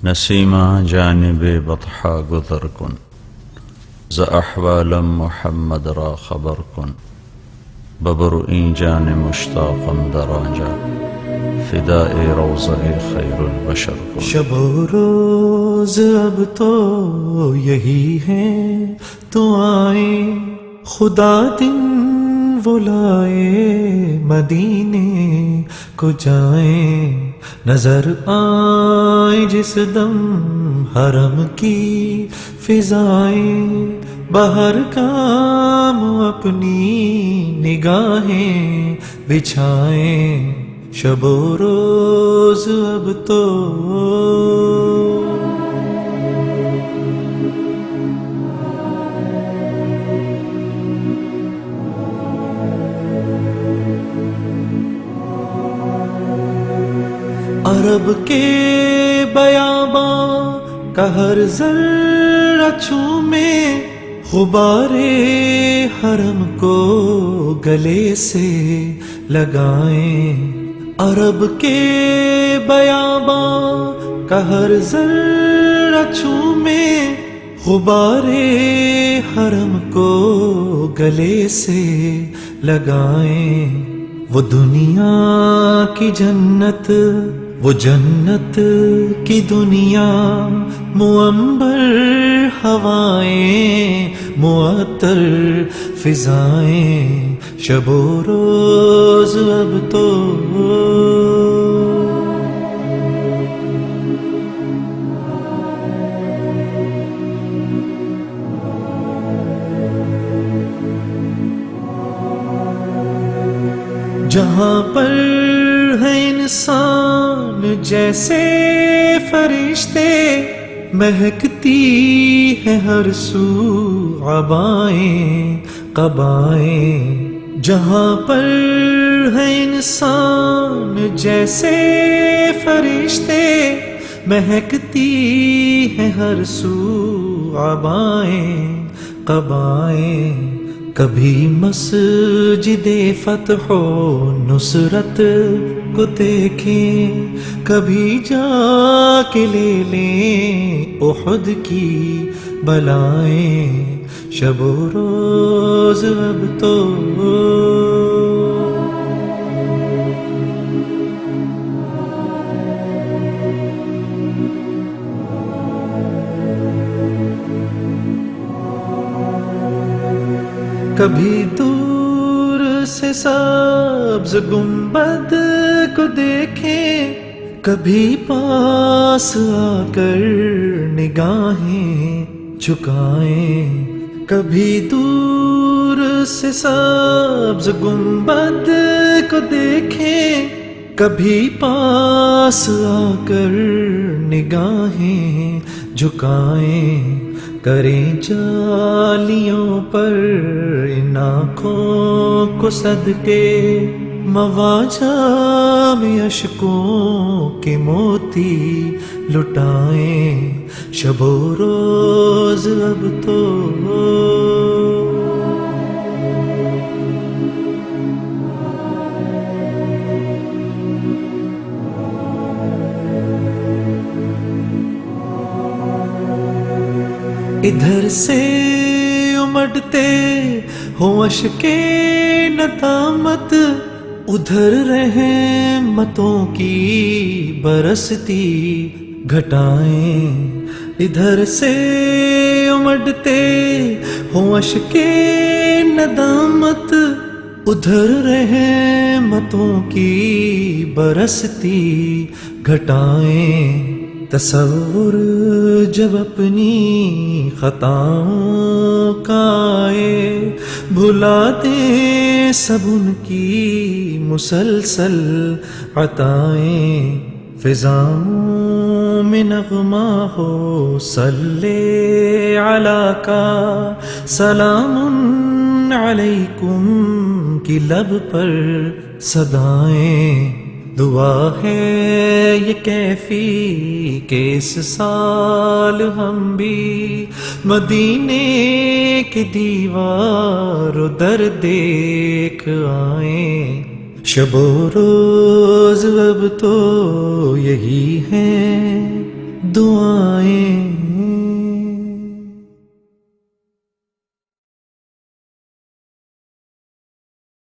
Nasima جانب بطحا گذر کن ز احوالم محمد را خبر کن ببرئیں جان مشتاقم در آنجا فدائے روضہ خیر البشر کن. شب و روز اب تو یہی ہے تو آئے خدا دن وہ لائے مدینے کو جائیں نظر آئے جس دم حرم کی فضائیں باہر کام اپنی نگاہیں بچھائیں شب و روز اب تو عرب کے بیاباں کا ہر ذرہ چومے غبار حرم کو گلے سے لگائیں عرب کے بیاباں کا ہر ذرہ چومے غبار حرم کو گلے سے لگائیں وہ دنیا کی جنت وہ جنت کی دنیا معمبر ہوائیں معطر فضائیں شب و روز اب تو جہاں پر ہے انسان جیسے فرشتے مہکتی ہے ہر سو عبائیں قبائیں جہاں پر ہے انسان جیسے فرشتے مہکتی ہے ہر سو عبائیں قبائیں کبھی مسجد فتح و نصرت کو دیکھیں کبھی جا کے لے لیں احد کی بلائیں شب و روز اب تو کبھی دور سے سبز گنبد کو دیکھیں کبھی پاس آ کر نگاہیں جھکائیں کبھی دور سے سبز گنبد کو دیکھیں کبھی پاس آ کر نگاہیں جھکائیں کریں جالیوں پر ان آنکھوں کو صدقے مواجہ میں اشکوں کے موتی لٹائیں شب و روز اب تو ادھر سے امڑتے ہو اشکے ندامت ادھر رحمتوں کی برستی گھٹائیں ادھر سے امڑتے ہو اشکے ندامت ادھر رحمتوں کی برستی گھٹائیں تصور جب اپنی خطاؤں کا آئے بھلا دے سب ان کی مسلسل عطائیں فضاؤں میں نغمہ ہو صلی علی کا سلام علیکم کی لب پر صدائیں دعا ہے یہ کیفی کہ اس سال ہم بھی مدینے کی دیوار و در دیکھ آئیں شب و روز اب تو یہی ہے دعائیں